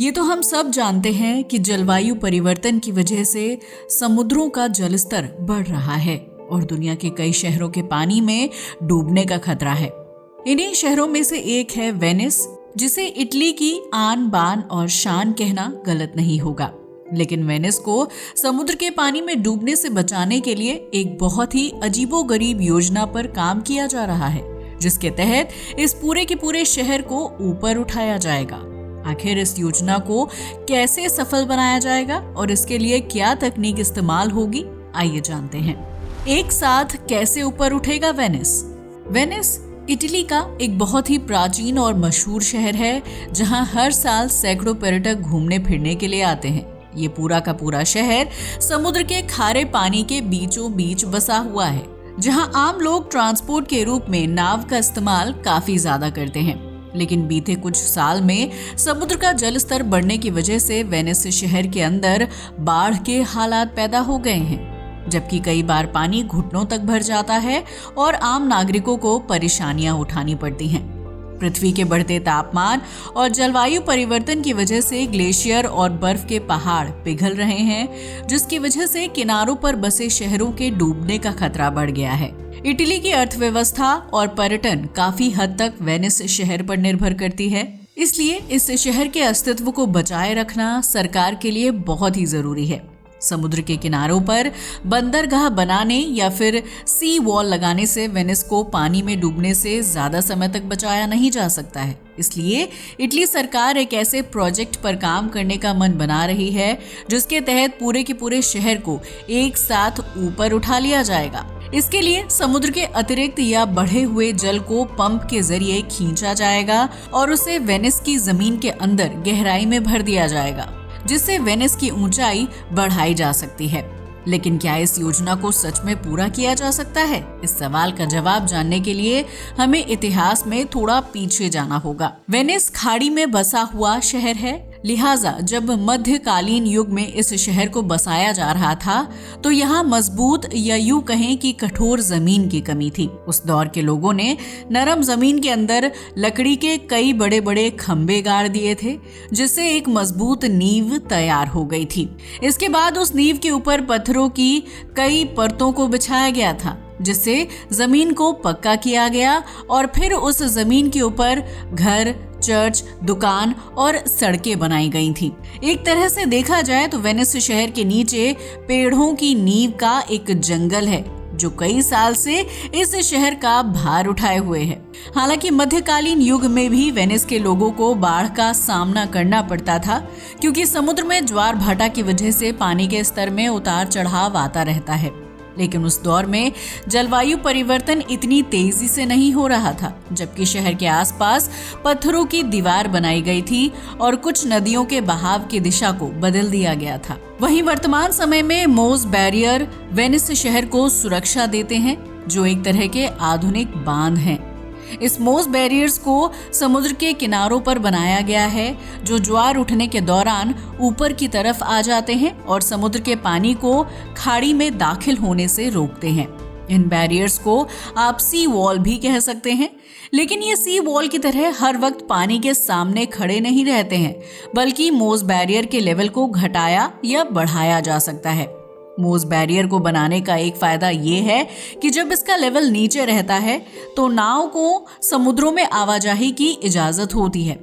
ये तो हम सब जानते हैं कि जलवायु परिवर्तन की वजह से समुद्रों का जलस्तर बढ़ रहा है और दुनिया के कई शहरों के पानी में डूबने का खतरा है। इन्हीं शहरों में से एक है वेनिस, जिसे इटली की आन बान और शान कहना गलत नहीं होगा। लेकिन वेनिस को समुद्र के पानी में डूबने से बचाने के लिए एक बहुत ही अजीबोगरीब योजना पर काम किया जा रहा है, जिसके तहत इस पूरे के पूरे शहर को ऊपर उठाया जाएगा। आखिर इस योजना को कैसे सफल बनाया जाएगा और इसके लिए क्या तकनीक इस्तेमाल होगी, आइए जानते हैं। एक साथ कैसे ऊपर उठेगा वेनिस? वेनिस इटली का एक बहुत ही प्राचीन और मशहूर शहर है, जहां हर साल सैकड़ों पर्यटक घूमने फिरने के लिए आते हैं। ये पूरा का पूरा शहर समुद्र के खारे पानी के बीचों बीच बसा हुआ है, जहां आम लोग ट्रांसपोर्ट के रूप में नाव का इस्तेमाल काफी ज्यादा करते हैं। लेकिन बीते कुछ साल में समुद्र का जल स्तर बढ़ने की वजह से वेनिस शहर के अंदर बाढ़ के हालात पैदा हो गए हैं, जबकि कई बार पानी घुटनों तक भर जाता है और आम नागरिकों को परेशानियां उठानी पड़ती हैं। पृथ्वी के बढ़ते तापमान और जलवायु परिवर्तन की वजह से ग्लेशियर और बर्फ के पहाड़ पिघल रहे हैं, जिसकी वजह से किनारों पर बसे शहरों के डूबने का खतरा बढ़ गया है। इटली की अर्थव्यवस्था और पर्यटन काफी हद तक वेनिस शहर पर निर्भर करती है, इसलिए इस शहर के अस्तित्व को बचाए रखना सरकार के लिए बहुत ही जरूरी है। समुद्र के किनारों पर बंदरगाह बनाने या फिर सी वॉल लगाने से वेनिस को पानी में डूबने से ज्यादा समय तक बचाया नहीं जा सकता है। इसलिए इटली सरकार एक ऐसे प्रोजेक्ट पर काम करने का मन बना रही है, जिसके तहत पूरे के पूरे शहर को एक साथ ऊपर उठा लिया जाएगा। इसके लिए समुद्र के अतिरिक्त या बढ़े हुए जल को पंप के जरिए खींचा जाएगा और उसे वेनिस की जमीन के अंदर गहराई में भर दिया जाएगा, जिससे वेनिस की ऊंचाई बढ़ाई जा सकती है। लेकिन क्या इस योजना को सच में पूरा किया जा सकता है? इस सवाल का जवाब जानने के लिए हमें इतिहास में थोड़ा पीछे जाना होगा। वेनिस खाड़ी में बसा हुआ शहर है, लिहाजा जब मध्यकालीन युग में इस शहर को बसाया जा रहा था तो यहाँ मजबूत या यूं कहें कि कठोर जमीन की कमी थी। उस दौर के लोगों ने नरम जमीन के अंदर लकड़ी के कई बड़े बड़े खंबे गाड़ दिए थे, जिससे एक मजबूत नींव तैयार हो गई थी। इसके बाद उस नींव के ऊपर पत्थरों की कई परतों को बिछाया गया था, जिससे जमीन को पक्का किया गया और फिर उस जमीन के ऊपर घर, चर्च, दुकान और सड़कें बनाई गई थी। एक तरह से देखा जाए तो वेनिस शहर के नीचे पेड़ों की नींव का एक जंगल है, जो कई साल से इस शहर का भार उठाए हुए है। हालांकि मध्यकालीन युग में भी वेनिस के लोगों को बाढ़ का सामना करना पड़ता था, क्योंकि समुद्र में ज्वार भाटा की वजह से पानी के स्तर में उतार चढ़ाव आता रहता है। लेकिन उस दौर में जलवायु परिवर्तन इतनी तेजी से नहीं हो रहा था, जबकि शहर के आसपास पत्थरों की दीवार बनाई गई थी और कुछ नदियों के बहाव की दिशा को बदल दिया गया था। वहीं वर्तमान समय में मोस बैरियर वेनिस शहर को सुरक्षा देते हैं, जो एक तरह के आधुनिक बांध हैं। इस मोस बैरियर्स को समुद्र के किनारों पर बनाया गया है, जो ज्वार उठने के दौरान ऊपर की तरफ आ जाते हैं और समुद्र के पानी को खाड़ी में दाखिल होने से रोकते हैं। इन बैरियर्स को आप सी वॉल भी कह सकते हैं, लेकिन ये सी वॉल की तरह हर वक्त पानी के सामने खड़े नहीं रहते हैं, बल्कि मोस बैरियर के लेवल को घटाया या बढ़ाया जा सकता है। मोस बैरियर को बनाने का एक फायदा ये है कि जब इसका लेवल नीचे रहता है तो नाव को समुद्रों में आवाजाही की इजाजत होती है।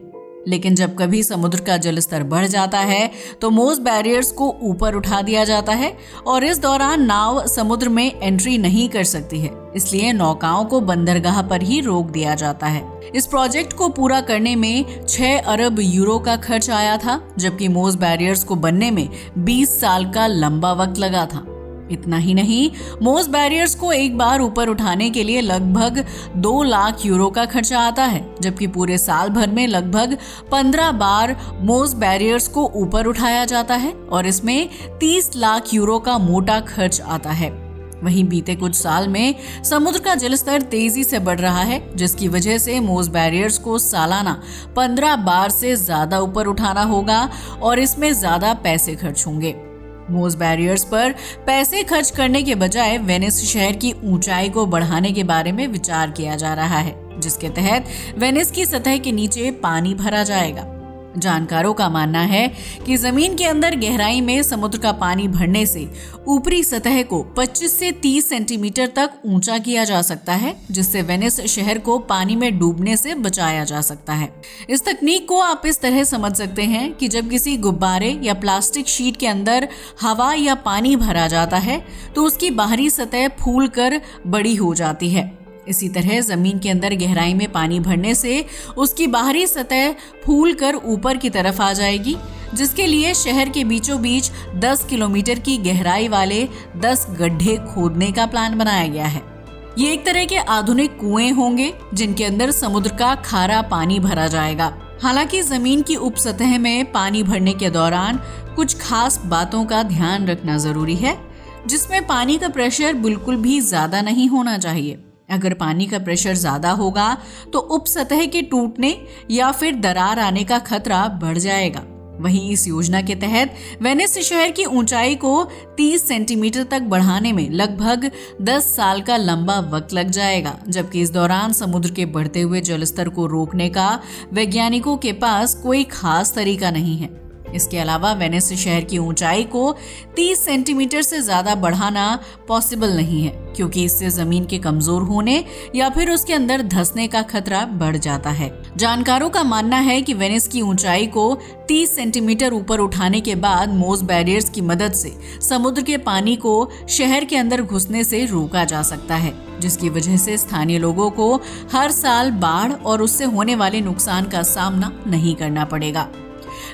लेकिन जब कभी समुद्र का जलस्तर बढ़ जाता है तो मोस बैरियर्स को ऊपर उठा दिया जाता है और इस दौरान नाव समुद्र में एंट्री नहीं कर सकती है। इसलिए नौकाओं को बंदरगाह पर ही रोक दिया जाता है। इस प्रोजेक्ट को पूरा करने में 6 अरब यूरो का खर्च आया था, जबकि मोस बैरियर्स को बनने में 20 साल का लंबा वक्त लगा था। इतना ही नहीं, मोस बैरियर्स को एक बार ऊपर उठाने के लिए लगभग 2 लाख यूरो का खर्चा आता है, जबकि पूरे साल भर में लगभग 15 बार मोस बैरियर्स को ऊपर उठाया जाता है और इसमें 30 लाख यूरो का मोटा खर्च आता है। वहीं बीते कुछ साल में समुद्र का जलस्तर तेजी से बढ़ रहा है, जिसकी वजह से मोस बैरियर्स को सालाना 15 बार से ज्यादा ऊपर उठाना होगा और इसमें ज्यादा पैसे खर्च होंगे। मोस बैरियर्स पर पैसे खर्च करने के बजाय वेनिस शहर की ऊंचाई को बढ़ाने के बारे में विचार किया जा रहा है, जिसके तहत वेनिस की सतह के नीचे पानी भरा जाएगा। जानकारों का मानना है कि जमीन के अंदर गहराई में समुद्र का पानी बढ़ने से ऊपरी सतह को 25 से 30 सेंटीमीटर तक ऊंचा किया जा सकता है, जिससे वेनिस शहर को पानी में डूबने से बचाया जा सकता है। इस तकनीक को आप इस तरह समझ सकते हैं कि जब किसी गुब्बारे या प्लास्टिक शीट के अंदर हवा या पानी भरा जाता है तो उसकी बाहरी सतह फूलकर बड़ी हो जाती है। इसी तरह जमीन के अंदर गहराई में पानी भरने से उसकी बाहरी सतह फूलकर ऊपर की तरफ आ जाएगी, जिसके लिए शहर के बीचों बीच 10 किलोमीटर की गहराई वाले 10 गड्ढे खोदने का प्लान बनाया गया है। ये एक तरह के आधुनिक कुएं होंगे जिनके अंदर समुद्र का खारा पानी भरा जाएगा। हालांकि जमीन की उपसतह में पानी भरने के दौरान कुछ खास बातों का ध्यान रखना जरूरी है, जिसमें पानी का प्रेशर बिल्कुल भी ज्यादा नहीं होना चाहिए। अगर पानी का प्रेशर ज्यादा होगा तो उपसतह के टूटने या फिर दरार आने का खतरा बढ़ जाएगा। वहीं इस योजना के तहत वेनिस शहर की ऊंचाई को 30 सेंटीमीटर तक बढ़ाने में लगभग 10 साल का लंबा वक्त लग जाएगा, जबकि इस दौरान समुद्र के बढ़ते हुए जलस्तर को रोकने का वैज्ञानिकों के पास कोई खास तरीका नहीं है। इसके अलावा वेनिस शहर की ऊंचाई को 30 सेंटीमीटर से ज्यादा बढ़ाना पॉसिबल नहीं है, क्योंकि इससे जमीन के कमजोर होने या फिर उसके अंदर धंसने का खतरा बढ़ जाता है। जानकारों का मानना है कि वेनिस की ऊंचाई को 30 सेंटीमीटर ऊपर उठाने के बाद मोस बैरियर्स की मदद से समुद्र के पानी को शहर के अंदर घुसने से रोका जा सकता है, जिसकी वजह से स्थानीय लोगों को हर साल बाढ़ और उससे होने वाले नुकसान का सामना नहीं करना पड़ेगा।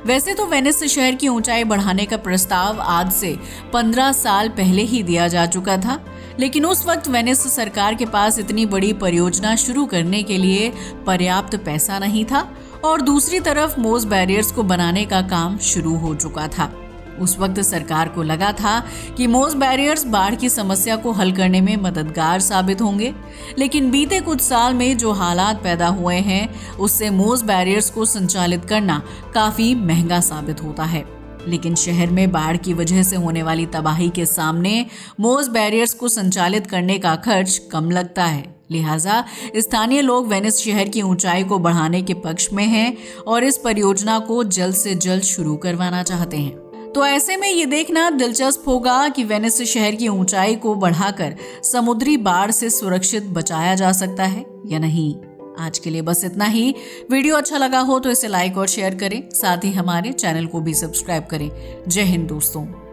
वैसे तो वेनिस शहर की ऊंचाई बढ़ाने का प्रस्ताव आज से 15 साल पहले ही दिया जा चुका था, लेकिन उस वक्त वेनिस सरकार के पास इतनी बड़ी परियोजना शुरू करने के लिए पर्याप्त पैसा नहीं था और दूसरी तरफ मोस बैरियर्स को बनाने का काम शुरू हो चुका था। उस वक्त सरकार को लगा था कि मोस बैरियर्स बाढ़ की समस्या को हल करने में मददगार साबित होंगे, लेकिन बीते कुछ साल में जो हालात पैदा हुए हैं उससे मोस बैरियर्स को संचालित करना काफी महंगा साबित होता है। लेकिन शहर में बाढ़ की वजह से होने वाली तबाही के सामने मोस बैरियर्स को संचालित करने का खर्च कम लगता है। लिहाजा स्थानीय लोग वेनिस शहर की ऊंचाई को बढ़ाने के पक्ष में हैं और इस परियोजना को जल्द से जल्द शुरू करवाना चाहते हैं। तो ऐसे में ये देखना दिलचस्प होगा कि वेनिस शहर की ऊंचाई को बढ़ाकर समुद्री बाढ़ से सुरक्षित बचाया जा सकता है या नहीं। आज के लिए बस इतना ही। वीडियो अच्छा लगा हो तो इसे लाइक और शेयर करें, साथ ही हमारे चैनल को भी सब्सक्राइब करें। जय हिंद दोस्तों।